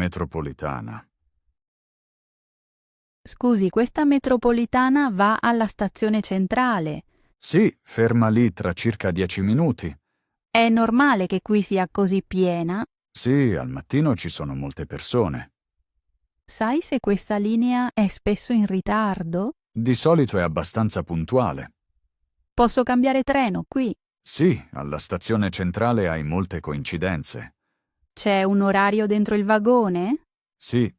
metropolitana. Scusi, questa metropolitana va alla stazione centrale. Sì, ferma lì tra circa 10 minuti. È normale che qui sia così piena? Sì, al mattino ci sono molte persone. Sai se questa linea è spesso in ritardo? Di solito è abbastanza puntuale. Posso cambiare treno qui? Sì, alla stazione centrale hai molte coincidenze. C'è un orario dentro il vagone? Sì,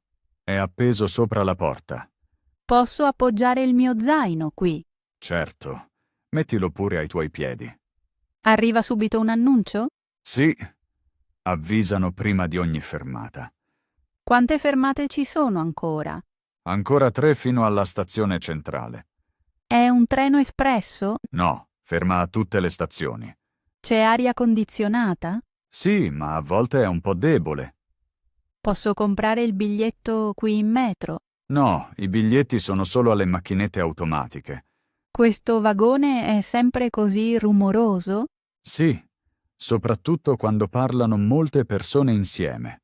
è appeso sopra la porta. Posso appoggiare il mio zaino qui? Certo, mettilo pure ai tuoi piedi. Arriva subito un annuncio? Sì, avvisano prima di ogni fermata. Quante fermate ci sono ancora? Ancora 3 fino alla stazione centrale. È un treno espresso? No, ferma a tutte le stazioni. C'è aria condizionata? Sì, ma a volte è un po' debole. Posso comprare il biglietto qui in metro? No, i biglietti sono solo alle macchinette automatiche. Questo vagone è sempre così rumoroso? Sì, soprattutto quando parlano molte persone insieme.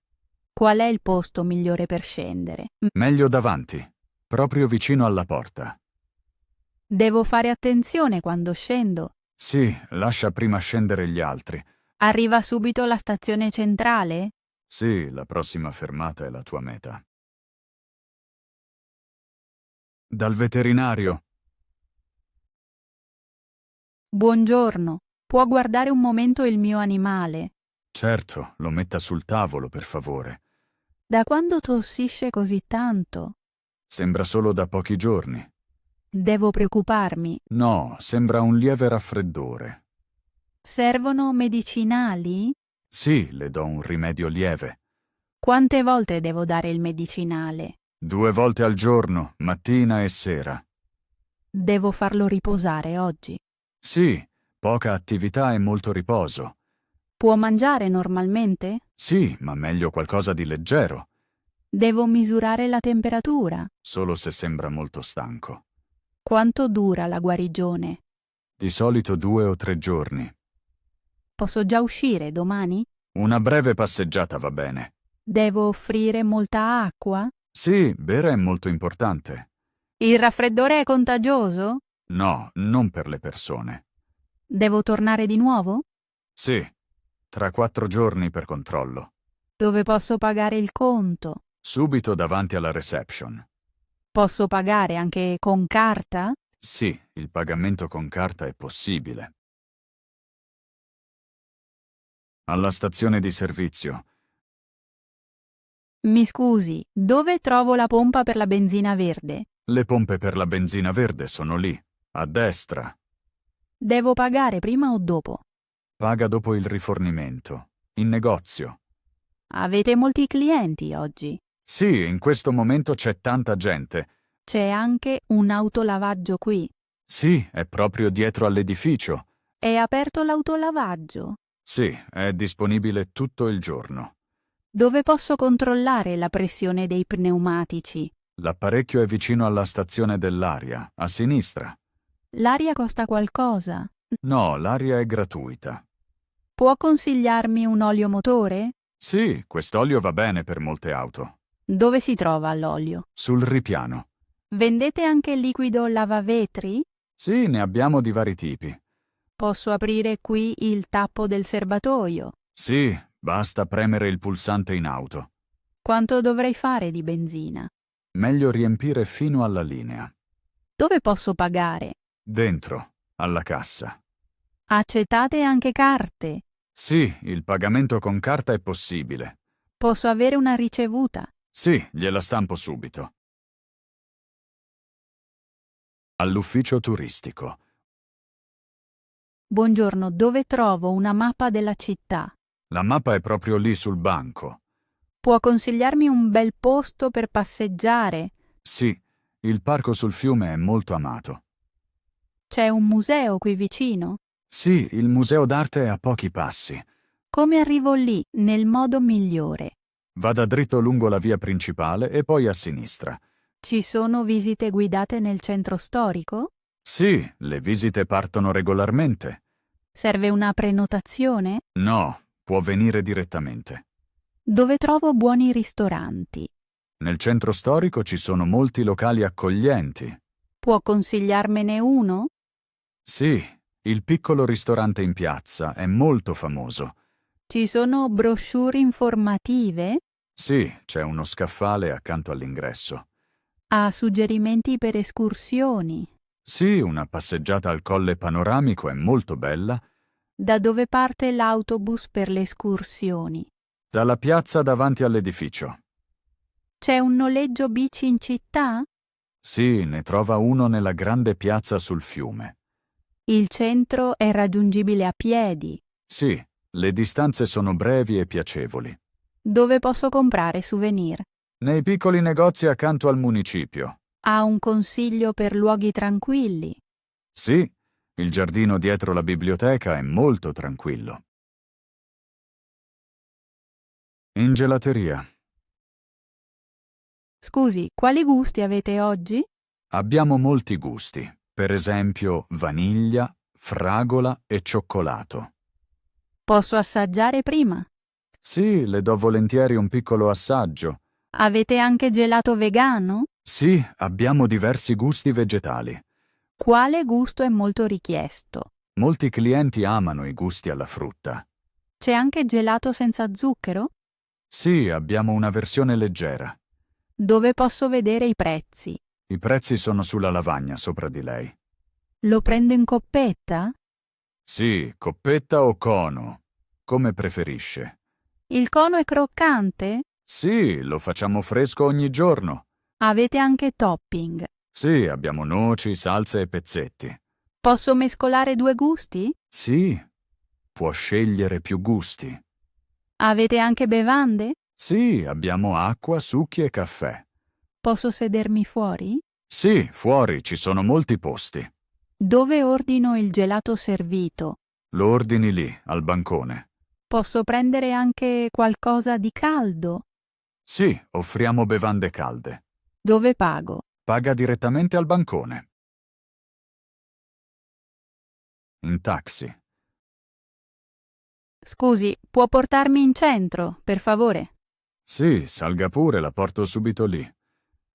Qual è il posto migliore per scendere? Meglio davanti, proprio vicino alla porta. Devo fare attenzione quando scendo. Sì, lascia prima scendere gli altri. Arriva subito la stazione centrale? Sì, la prossima fermata è la tua meta. Dal veterinario. Buongiorno. Può guardare un momento il mio animale? Certo, lo metta sul tavolo, per favore. Da quando tossisce così tanto? Sembra solo da pochi giorni. Devo preoccuparmi. No, sembra un lieve raffreddore. Servono medicinali? Sì, le do un rimedio lieve. Quante volte devo dare il medicinale? 2 volte al giorno, mattina e sera. Devo farlo riposare oggi. Sì, poca attività e molto riposo. Può mangiare normalmente? Sì, ma meglio qualcosa di leggero, Devo misurare la temperatura. solo se sembra molto stanco. Quanto dura la guarigione? Di solito 2 o 3 giorni. Posso già uscire domani? Una breve passeggiata va bene. Devo offrire molta acqua? Sì, bere è molto importante. Il raffreddore è contagioso? No, non per le persone. Devo tornare di nuovo? Sì, tra 4 giorni per controllo. Dove posso pagare il conto? Subito davanti alla reception. Posso pagare anche con carta? Sì, il pagamento con carta è possibile. Alla stazione di servizio. Mi scusi, dove trovo la pompa per la benzina verde? Le pompe per la benzina verde sono lì, a destra. Devo pagare prima o dopo? Paga dopo il rifornimento. In negozio. Avete molti clienti oggi? Sì, in questo momento c'è tanta gente. C'è anche un autolavaggio qui. Sì, è proprio dietro all'edificio. È aperto l'autolavaggio? Sì, è disponibile tutto il giorno. Dove posso controllare la pressione dei pneumatici? L'apparecchio è vicino alla stazione dell'aria, a sinistra. L'aria costa qualcosa? No, l'aria è gratuita. Può consigliarmi un olio motore? Sì, quest'olio va bene per molte auto. Dove si trova l'olio? Sul ripiano. Vendete anche il liquido lavavetri? Sì, ne abbiamo di vari tipi. Posso aprire qui il tappo del serbatoio? Sì, basta premere il pulsante in auto. Quanto dovrei fare di benzina? Meglio riempire fino alla linea. Dove posso pagare? Dentro, alla cassa. Accettate anche carte? Sì, il pagamento con carta è possibile. Posso avere una ricevuta? Sì, gliela stampo subito. All'ufficio turistico. Buongiorno, dove trovo una mappa della città? La mappa è proprio lì sul banco. Può consigliarmi un bel posto per passeggiare? Sì, il parco sul fiume è molto amato. C'è un museo qui vicino? Sì, il museo d'arte è a pochi passi. Come arrivo lì nel modo migliore? Vada dritto lungo la via principale e poi a sinistra. Ci sono visite guidate nel centro storico? Sì, le visite partono regolarmente. Serve una prenotazione? No, può venire direttamente. Dove trovo buoni ristoranti? Nel centro storico ci sono molti locali accoglienti. Può consigliarmene uno? Sì, il piccolo ristorante in piazza è molto famoso. Ci sono brochure informative? Sì, c'è uno scaffale accanto all'ingresso. Ha suggerimenti per escursioni? Sì, una passeggiata al colle panoramico è molto bella. Da dove parte l'autobus per le escursioni? Dalla piazza davanti all'edificio. C'è un noleggio bici in città? Sì, ne trova uno nella grande piazza sul fiume. Il centro è raggiungibile a piedi. Sì, le distanze sono brevi e piacevoli. Dove posso comprare souvenir? Nei piccoli negozi accanto al municipio. Ha un consiglio per luoghi tranquilli? Sì, il giardino dietro la biblioteca è molto tranquillo. In gelateria. Scusi, quali gusti avete oggi? Abbiamo molti gusti, per esempio vaniglia, fragola e cioccolato. Posso assaggiare prima? Sì, le do volentieri un piccolo assaggio. Avete anche gelato vegano? Sì, abbiamo diversi gusti vegetali. Quale gusto è molto richiesto? Molti clienti amano i gusti alla frutta. C'è anche gelato senza zucchero? Sì, abbiamo una versione leggera. Dove posso vedere i prezzi? I prezzi sono sulla lavagna sopra di lei. Lo prendo in coppetta? Sì, coppetta o cono, come preferisce. Il cono è croccante? Sì, lo facciamo fresco ogni giorno. Avete anche topping. Sì, abbiamo noci, salse e pezzetti. Posso mescolare due gusti? Sì, può scegliere più gusti. Avete anche bevande? Sì, abbiamo acqua, succhi e caffè. Posso sedermi fuori? Sì, fuori ci sono molti posti. Dove ordino il gelato servito? Lo ordini lì, al bancone. Posso prendere anche qualcosa di caldo? Sì, offriamo bevande calde. Dove pago? Paga direttamente al bancone. In taxi. Scusi, può portarmi in centro, per favore? Sì, salga pure, la porto subito lì.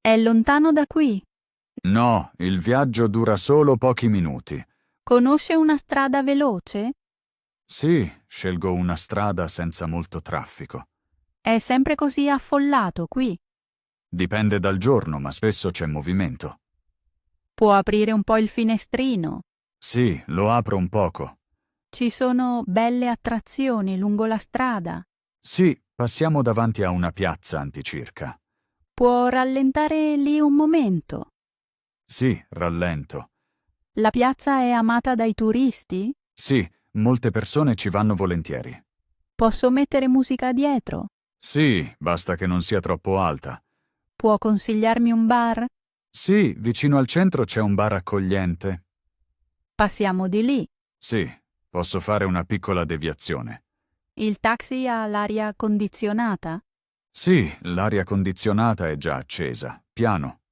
È lontano da qui? No, il viaggio dura solo pochi minuti. Conosce una strada veloce? Sì, scelgo una strada senza molto traffico. È sempre così affollato qui? Dipende dal giorno, ma spesso c'è movimento. Può aprire un po' il finestrino? Sì, lo apro un poco. Ci sono belle attrazioni lungo la strada. Sì, passiamo davanti a una piazza anticirca. Può rallentare lì un momento? Sì, rallento. La piazza è amata dai turisti? Sì, molte persone ci vanno volentieri. Posso mettere musica dietro? Sì, basta che non sia troppo alta. Può consigliarmi un bar? Sì, vicino al centro c'è un bar accogliente. Passiamo di lì. Sì, posso fare una piccola deviazione. Il taxi ha l'aria condizionata? Sì, l'aria condizionata è già accesa. Piano.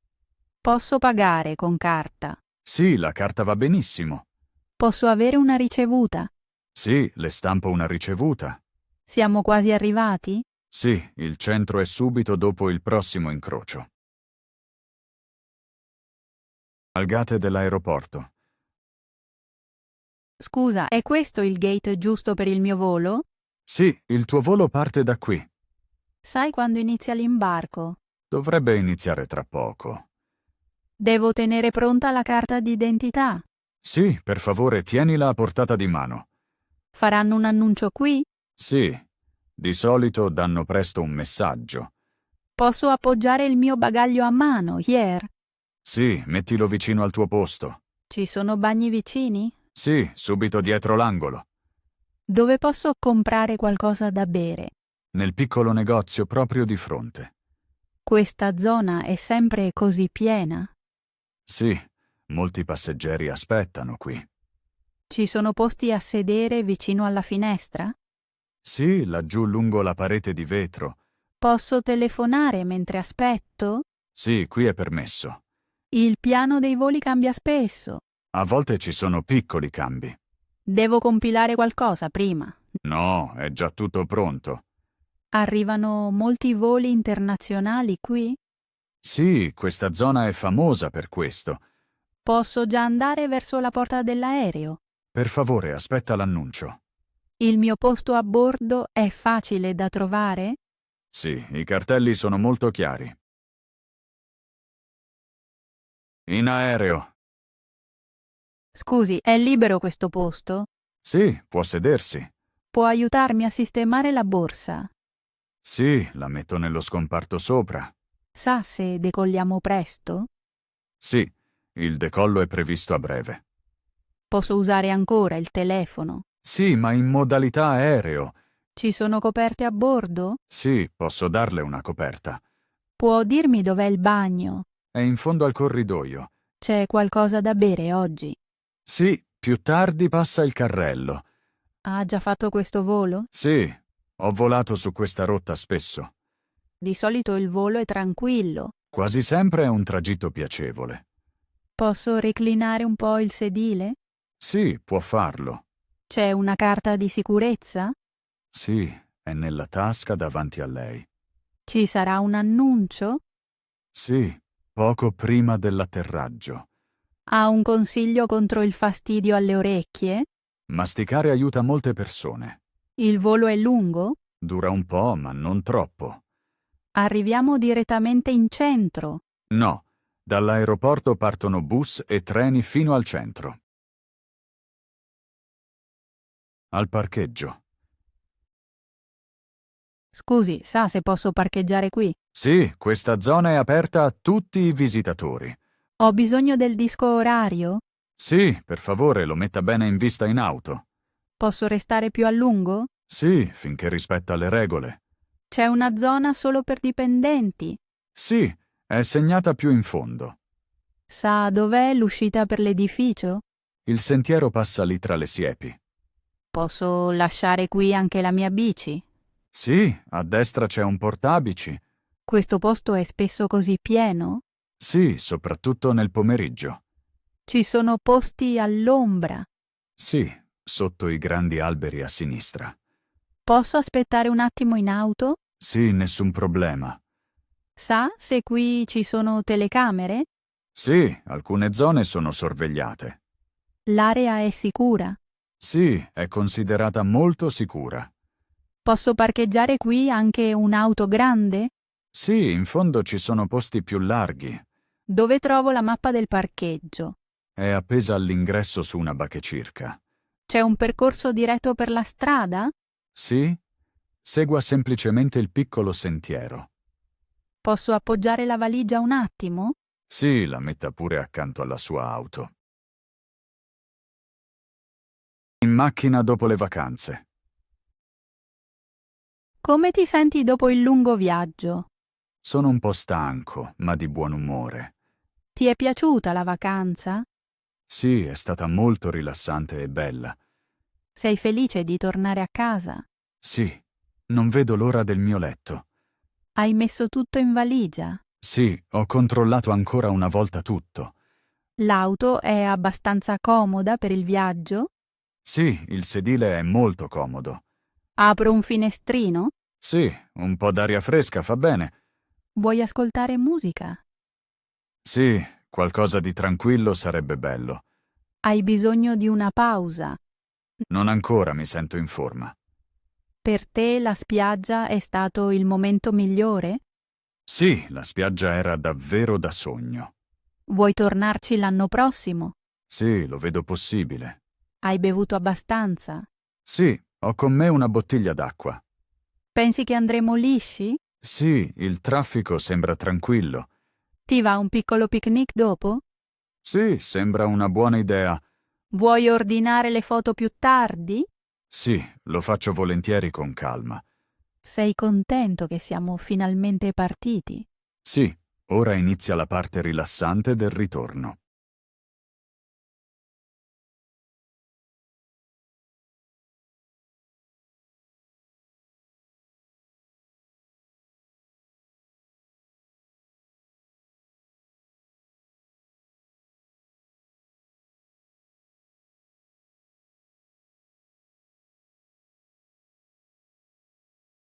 Posso pagare con carta? Sì, la carta va benissimo. Posso avere una ricevuta? Sì, le stampo una ricevuta. Siamo quasi arrivati? Sì, il centro è subito dopo il prossimo incrocio. Algate dell'aeroporto. Scusa, è questo il gate giusto per il mio volo? Sì, il tuo volo parte da qui. Sai quando inizia l'imbarco? Dovrebbe iniziare tra poco. Devo tenere pronta la carta d'identità. Sì, per favore, tienila a portata di mano. Faranno un annuncio qui? Sì, di solito danno presto un messaggio. Posso appoggiare il mio bagaglio a mano, hier? Sì, mettilo vicino al tuo posto. Ci sono bagni vicini? Sì, subito dietro l'angolo. Dove posso comprare qualcosa da bere? Nel piccolo negozio proprio di fronte. Questa zona è sempre così piena? Sì, molti passeggeri aspettano qui. Ci sono posti a sedere vicino alla finestra? Sì, laggiù lungo la parete di vetro. Posso telefonare mentre aspetto? Sì, qui è permesso. Il piano dei voli cambia spesso. A volte ci sono piccoli cambi. Devo compilare qualcosa prima. No, è già tutto pronto. Arrivano molti voli internazionali qui? Sì, questa zona è famosa per questo. Posso già andare verso la porta dell'aereo? Per favore, aspetta l'annuncio. Il mio posto a bordo è facile da trovare? Sì, i cartelli sono molto chiari. In aereo. Scusi, è libero questo posto? Sì, può sedersi. Può aiutarmi a sistemare la borsa? Sì, la metto nello scomparto sopra. Sa se decolliamo presto? Sì, il decollo è previsto a breve. Posso usare ancora il telefono? Sì, ma in modalità aereo. Ci sono coperte a bordo? Sì, posso darle una coperta. Può dirmi dov'è il bagno? È in fondo al corridoio. C'è qualcosa da bere oggi? Sì, più tardi passa il carrello. Ha già fatto questo volo? Sì, ho volato su questa rotta spesso. Di solito il volo è tranquillo. Quasi sempre è un tragitto piacevole. Posso reclinare un po' il sedile? Sì, può farlo. C'è una carta di sicurezza? Sì, è nella tasca davanti a lei. Ci sarà un annuncio? Sì, poco prima dell'atterraggio. Ha un consiglio contro il fastidio alle orecchie? Masticare aiuta molte persone. Il volo è lungo? Dura un po', ma non troppo. Arriviamo direttamente in centro. No, dall'aeroporto partono bus e treni fino al centro. Al parcheggio. Scusi, sa se posso parcheggiare qui? Sì, questa zona è aperta a tutti i visitatori. Ho bisogno del disco orario? Sì, per favore, lo metta bene in vista in auto. Posso restare più a lungo? Sì, finché rispetta le regole. C'è una zona solo per dipendenti. Sì, è segnata più in fondo. Sa dov'è l'uscita per l'edificio? Il sentiero passa lì tra le siepi. Posso lasciare qui anche la mia bici? Sì, a destra c'è un portabici. Questo posto è spesso così pieno? Sì, soprattutto nel pomeriggio. Ci sono posti all'ombra. Sì, sotto i grandi alberi a sinistra. Posso aspettare un attimo in auto? Sì, nessun problema. Sa se qui ci sono telecamere? Sì, alcune zone sono sorvegliate. L'area è sicura. Sì, è considerata molto sicura. Posso parcheggiare qui anche un'auto grande? Sì, in fondo ci sono posti più larghi. Dove trovo la mappa del parcheggio? È appesa all'ingresso su una bachecerca. C'è un percorso diretto per la strada? Sì? Segua semplicemente il piccolo sentiero. Posso appoggiare la valigia un attimo? Sì, la metta pure accanto alla sua auto. In macchina dopo le vacanze. Come ti senti dopo il lungo viaggio? Sono un po' stanco, ma di buon umore. Ti è piaciuta la vacanza? Sì, è stata molto rilassante e bella. Sei felice di tornare a casa? Sì, non vedo l'ora del mio letto. Hai messo tutto in valigia? Sì, ho controllato ancora una volta tutto. L'auto è abbastanza comoda per il viaggio? Sì, il sedile è molto comodo. Apro un finestrino? Sì, un po' d'aria fresca fa bene. Vuoi ascoltare musica? Sì, qualcosa di tranquillo sarebbe bello. Hai bisogno di una pausa? Non ancora mi sento in forma. Per te la spiaggia è stato il momento migliore? Sì, la spiaggia era davvero da sogno. Vuoi tornarci l'anno prossimo? Sì, lo vedo possibile. Hai bevuto abbastanza? Sì, ho con me una bottiglia d'acqua. Pensi che andremo lisci? Sì, il traffico sembra tranquillo. Ti va un piccolo picnic dopo? Sì, sembra una buona idea. Vuoi ordinare le foto più tardi? Sì, lo faccio volentieri con calma. Sei contento che siamo finalmente partiti? Sì, ora inizia la parte rilassante del ritorno.